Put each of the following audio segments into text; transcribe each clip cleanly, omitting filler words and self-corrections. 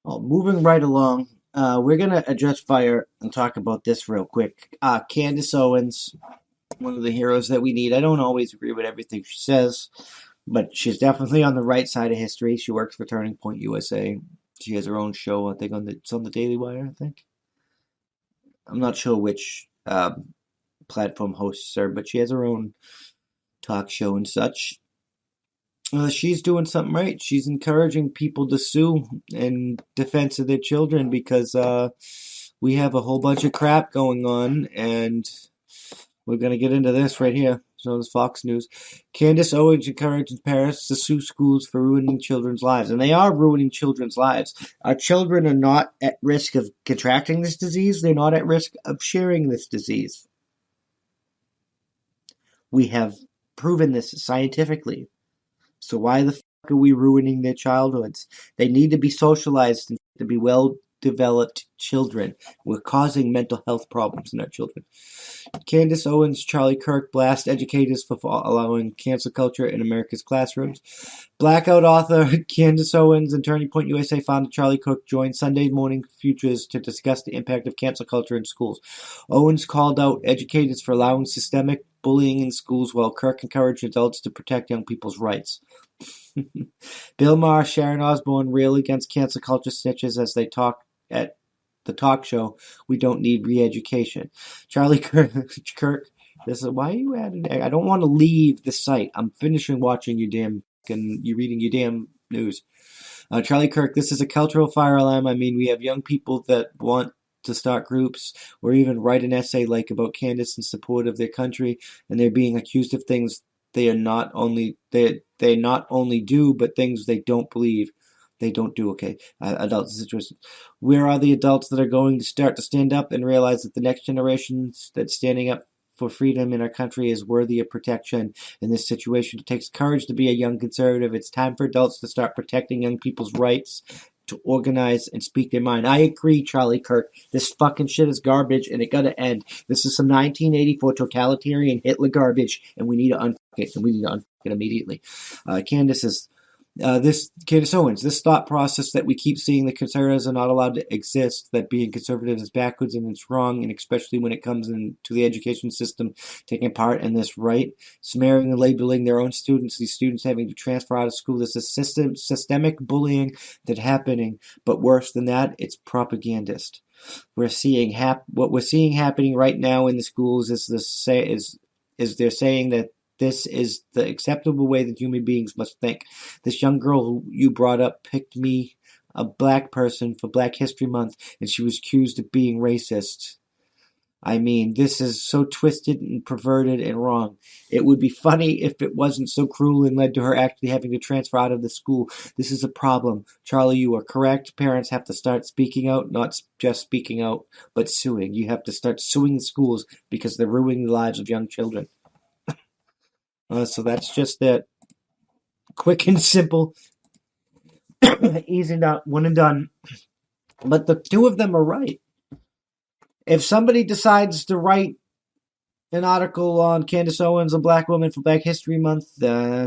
Well, moving right along, we're gonna address fire and talk about this real quick. Candace Owens, one of the heroes that we need. I don't always agree with everything she says, but she's definitely on the right side of history. She works for Turning Point USA. She has her own show, I think, it's on the Daily Wire. I think I'm not sure which platform hosts her, but she has her own talk show and such. She's doing something right. She's encouraging people to sue in defense of their children because we have a whole bunch of crap going on, and we're going to get into this right here. So this Fox News. Candace Owens encourages parents to sue schools for ruining children's lives, and they are ruining children's lives. Our children are not at risk of contracting this disease. They're not at risk of sharing this disease. We have proven this scientifically. So why the fuck are we ruining their childhoods? They need to be socialized and to be well-developed children. We're causing mental health problems in our children. Candace Owens, Charlie Kirk blast educators for allowing cancel culture in America's classrooms. Blackout author Candace Owens and Turning Point USA founder Charlie Kirk joined Sunday Morning Futures to discuss the impact of cancel culture in schools. Owens called out educators for allowing systemic bullying in schools, while Kirk encouraged adults to protect young people's rights. Bill Maher, Sharon Osbourne rail against cancel culture snitches as they talk at the talk show. We don't need re-education. Charlie Kirk, this is why are you adding? I don't want to leave the site. I'm finishing watching you reading your damn news. Charlie Kirk, this is a cultural fire alarm. I mean, we have young people that want to start groups or even write an essay like about Candace in support of their country, and they're being accused of things they not only do, but things they don't believe. They don't do. Okay. Adults situations. Where are the adults that are going to start to stand up and realize that the next generation that's standing up for freedom in our country is worthy of protection in this situation? It takes courage to be a young conservative. It's time for adults to start protecting young people's rights to organize and speak their mind. I agree, Charlie Kirk. This fucking shit is garbage, and it gotta end. This is some 1984 totalitarian Hitler garbage, and we need to unfuck it, and we need to unfuck it immediately. Candace Owens, this thought process that we keep seeing that conservatives are not allowed to exist, that being conservative is backwards and it's wrong, and especially when it comes into the education system taking part in this right, smearing and labeling their own students, these students having to transfer out of school. This is systemic bullying that's happening, but worse than that, it's propagandist. What we're seeing happening right now in the schools is they're saying that this is the acceptable way that human beings must think. This young girl who you brought up picked me, a black person, for Black History Month, and she was accused of being racist. I mean, this is so twisted and perverted and wrong. It would be funny if it wasn't so cruel and led to her actually having to transfer out of the school. This is a problem. Charlie, you are correct. Parents have to start speaking out, not just speaking out, but suing. You have to start suing the schools because they're ruining the lives of young children. So that's just that. Quick and simple. Easy, not one and done. But the two of them are right. If somebody decides to write an article on Candace Owens, a black woman for Black History Month,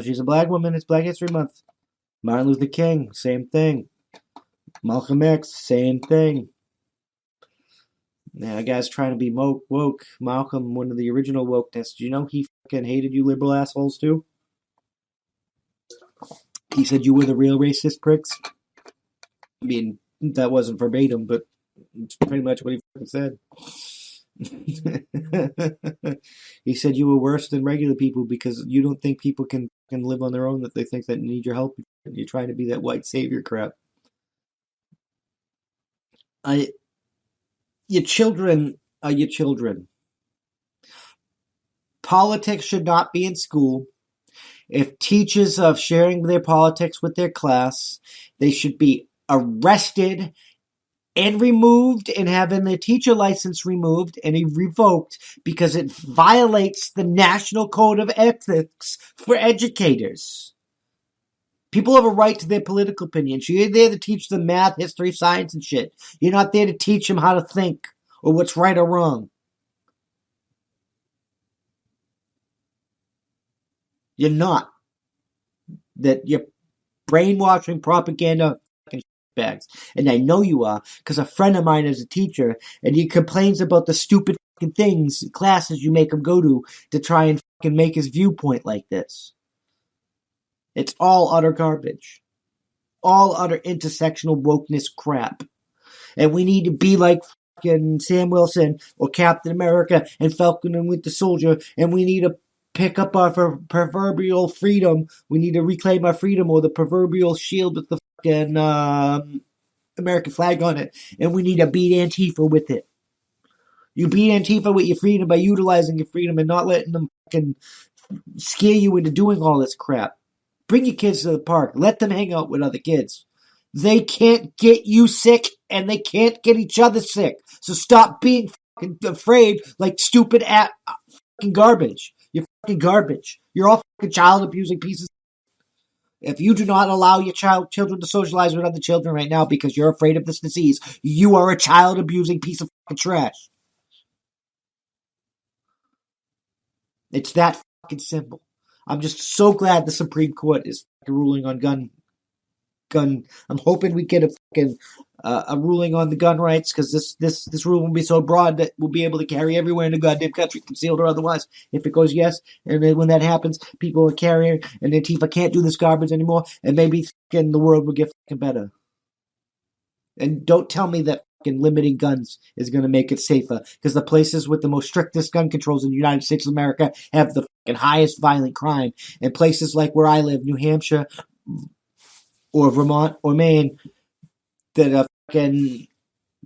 she's a black woman, it's Black History Month. Martin Luther King, same thing. Malcolm X, same thing. That guy's trying to be woke. Malcolm, one of the original wokeness. Do you know he fucking hated you liberal assholes too? He said you were the real racist pricks. I mean, that wasn't verbatim, but it's pretty much what he said. He said you were worse than regular people because you don't think people can live on their own, that they think that need your help. You're trying to be that white savior crap. Your children are your children. Politics should not be in school. If teachers are sharing their politics with their class, they should be arrested and removed and having their teacher license removed and revoked because it violates the National Code of Ethics for educators. People have a right to their political opinions. You're there to teach them math, history, science, and shit. You're not there to teach them how to think or what's right or wrong. You're not. That you're brainwashing propaganda douchebags. And I know you are, because a friend of mine is a teacher, and he complains about the stupid fucking things, classes you make him go to try and fucking make his viewpoint like this. It's all utter garbage. All utter intersectional wokeness crap. And we need to be like fucking Sam Wilson or Captain America and Falcon and Winter Soldier, and we need to pick up our proverbial freedom. We need to reclaim our freedom, or the proverbial shield with the fucking American flag on it, and we need to beat Antifa with it. You beat Antifa with your freedom by utilizing your freedom and not letting them fucking scare you into doing all this crap. Bring your kids to the park. Let them hang out with other kids. They can't get you sick, and they can't get each other sick. So stop being fucking afraid like stupid fucking garbage. You're fucking garbage. You're all fucking child abusing pieces. If you do not allow your children to socialize with other children right now because you're afraid of this disease, you are a child abusing piece of fucking trash. It's that fucking simple. I'm just so glad the Supreme Court is fucking ruling on gun. I'm hoping we get a fucking a ruling on the gun rights, because this rule will be so broad that we'll be able to carry everywhere in the goddamn country, concealed or otherwise. If it goes yes, and then when that happens, people are carrying, and Antifa can't do this garbage anymore, and maybe fucking the world will get fucking better. And don't tell me that fucking limiting guns is going to make it safer, because the places with the most strictest gun controls in the United States of America have the fucking highest violent crime, and places like where I live, New Hampshire, or Vermont, or Maine, that are fucking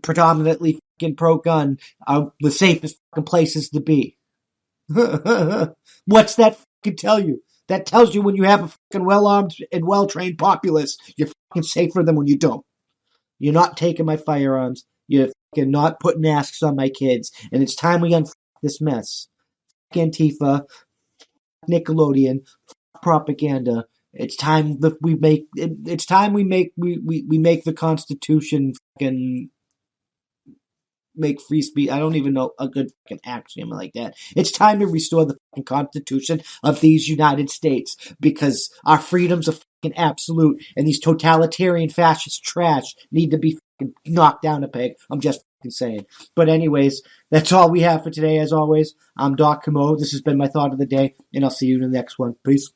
predominantly fucking pro-gun, are the safest fucking places to be. What's that fucking tell you? That tells you when you have a fucking well-armed and well-trained populace, you're fucking safer than when you don't. You're not taking my firearms. You're fucking not putting masks on my kids. And it's time we unfuck this mess. Fuck Antifa, Nickelodeon, propaganda. It's time that we make. It's time we make the Constitution fucking make free speech. I don't even know a good fucking axiom like that. It's time to restore the fucking Constitution of these United States, because our freedoms are fucking absolute, and these totalitarian fascist trash need to be fucking knocked down a peg. I'm just fucking saying. But anyways, that's all we have for today. As always, I'm Doc Camo. This has been my thought of the day, and I'll see you in the next one. Peace.